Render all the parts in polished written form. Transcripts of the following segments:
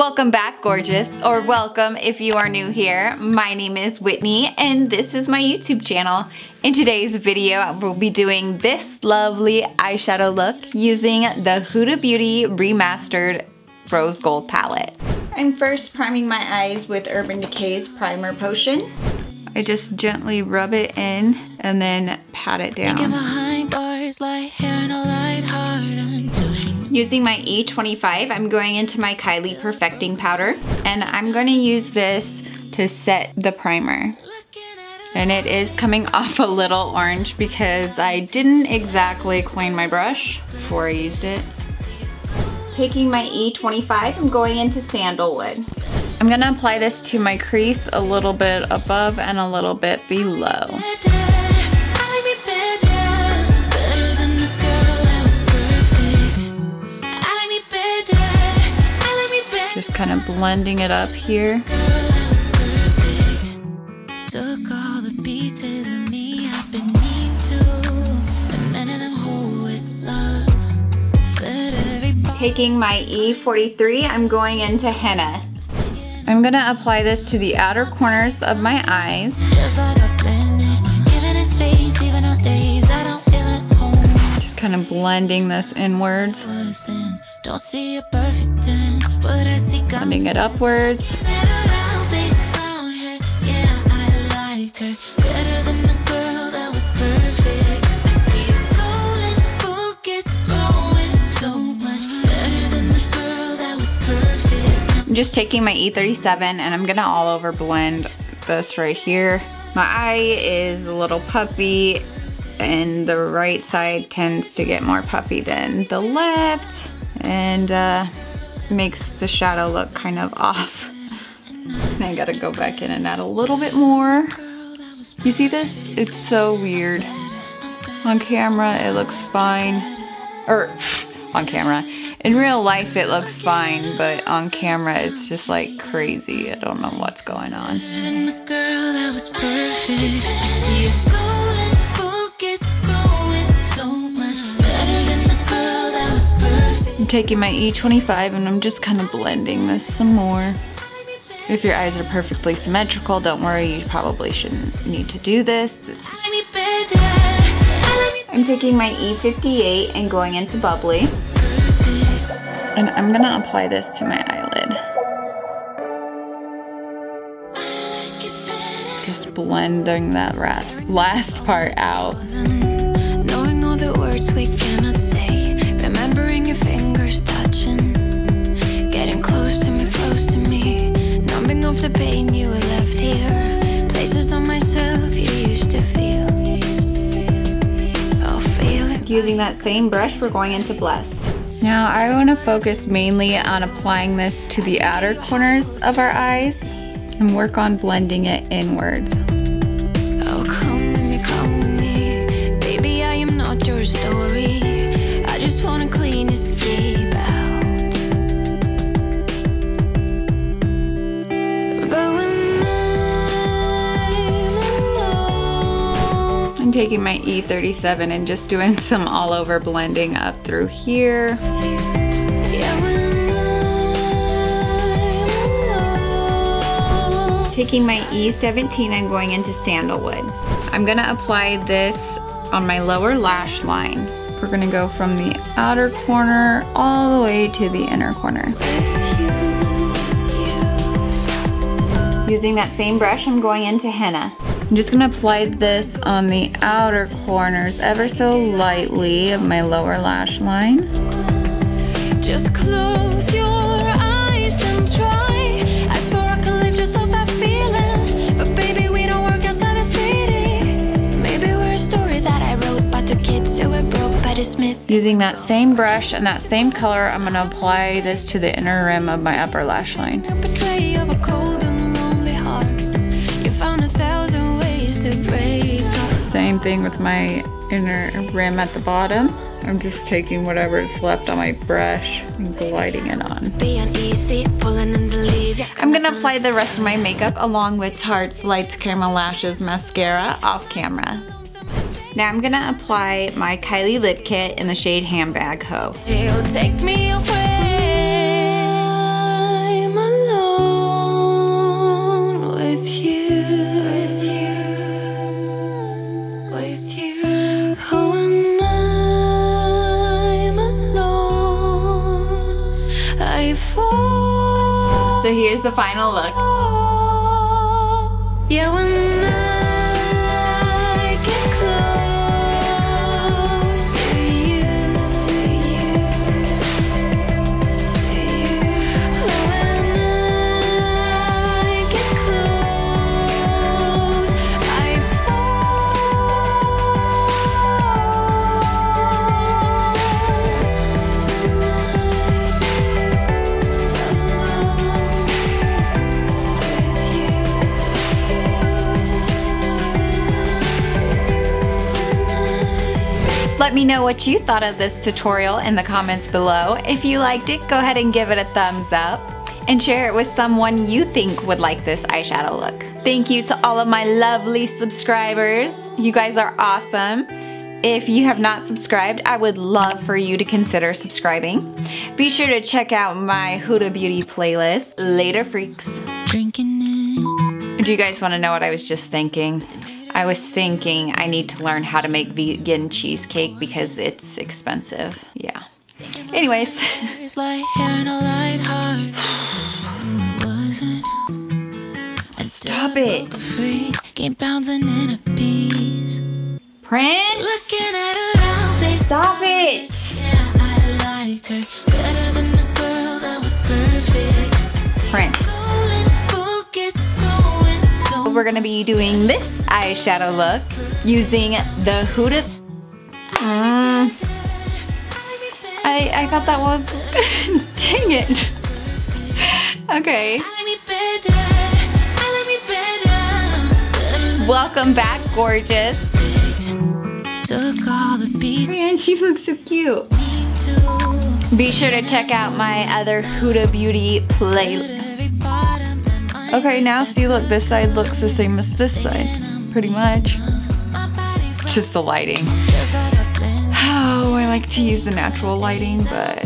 Welcome back, gorgeous, or welcome if you are new here. My name is Whitney and this is my YouTube channel. In today's video, we'll be doing this lovely eyeshadow look using the Huda Beauty Remastered Rose Gold palette. I'm first priming my eyes with Urban Decay's Primer Potion. I just gently rub it in and then pat it down. Using my E25, I'm going into my Kylie Perfecting Powder, and I'm going to use this to set the primer. And it is coming off a little orange because I didn't exactly clean my brush before I used it. Taking my E25, I'm going into Sandalwood. I'm going to apply this to my crease a little bit above and a little bit below. Just kind of blending it up here. Taking my E43, I'm going into Henna. I'm gonna apply this to the outer corners of my eyes. Just kind of blending this inwards. Blending it upwards. I'm just taking my E37 and I'm gonna all over blend this right here. My eye is a little puffy and the right side tends to get more puffy than the left, and makes the shadow look kind of off. And I gotta go back in and add a little bit more. You see this? It's so weird. On camera it looks fine. Or on camera. In real life it looks fine, but on camera it's just like crazy. I don't know what's going on. I'm taking my E25 and I'm just kind of blending this some more. If your eyes are perfectly symmetrical, don't worry, you probably shouldn't need to do this. I'm taking my E58 and going into Bubbly. And I'm gonna apply this to my eyelid. Just blending that last part out. Knowing all the words we cannot say, remembering your fingers touching, getting close to me, numbing off the pain you left here, places on myself you used to feel. I'll feel it. Using that same brush, we're going into Blessed. Now I want to focus mainly on applying this to the outer corners of our eyes and work on blending it inwards. Oh, come with me, baby, I am not your story. I just want to clean escape out. But when I'm taking my E37 and just doing some all over blending up through here. Taking my E17, I'm going into Sandalwood. I'm gonna apply this on my lower lash line. We're gonna go from the outer corner all the way to the inner corner. Using that same brush, I'm going into Henna. I'm just gonna apply this on the outer corners ever so lightly of my lower lash line. just close your eyes and try. I swear I could live just off that feeling, but baby we don't work outside the city. Maybe we're a story that I wrote about the kids who were broke by the Smith. Using that same brush and that same color, I'm gonna apply this to the inner rim of my upper lash line. Portray of a cold and lonely heart. You found 1,000 ways to break up. Same thing with my inner rim at the bottom. I'm just taking whatever's left on my brush and gliding it on. I'm gonna apply the rest of my makeup along with Tarte's Lights Caramel Lashes Mascara off camera. Now I'm gonna apply my Kylie Lip Kit in the shade Handbag Ho. Take me away, I fall. So here's the final look. Yeah, when I get close to you, when I get close, I Let me know what you thought of this tutorial in the comments below. If you liked it, go ahead and give it a thumbs up and share it with someone you think would like this eyeshadow look. Thank you to all of my lovely subscribers. You guys are awesome. If you have not subscribed, I would love for you to consider subscribing. Be sure to check out my Huda Beauty playlist. Later, freaks. drinking it. Do you guys want to know what I was just thinking? I was thinking I need to learn how to make vegan cheesecake because it's expensive. Yeah. Anyways. It's like hair in a light heart. Stop it. Free, keep bouncing in a piece. Prince. Looking at her outfit. Stop it. Yeah, I like her better than the girl that was perfect. Prince. We're gonna be doing this eyeshadow look using the Huda. I thought that was. Dang it. Okay. Welcome back, gorgeous. Man, she looks so cute. Be sure to check out my other Huda Beauty playlist. Okay, now see, look, this side looks the same as this side, pretty much. Just the lighting. Oh, I like to use the natural lighting, but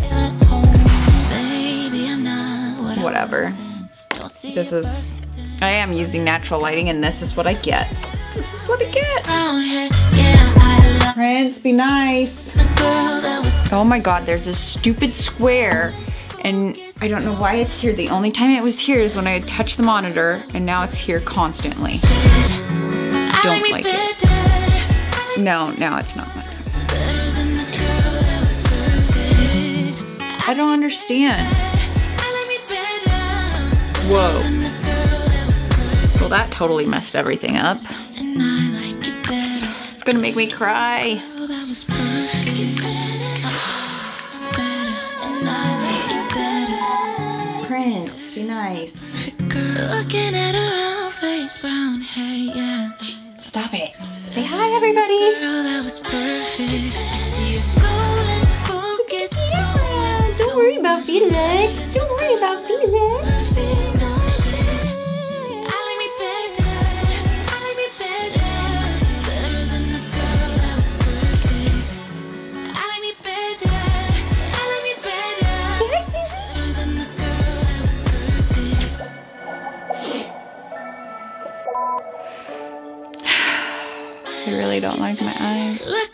whatever. This is, I am using natural lighting and this is what I get. This is what I get. Prince, be nice. Oh my God, there's a stupid square. And I don't know why it's here. The only time it was here is when I touched the monitor, and now it's here constantly. Don't like it. No, now it's not my time. I don't understand. Whoa. Well, that totally messed everything up. It's gonna make me cry. Prince, be nice. Looking at her round face, brown hair, yeah. Stop it. Say hi, everybody. Girl, that was perfect. I see your soul and focus. Yeah, don't worry about feelings. Don't worry about feelings. I really don't like my eyes.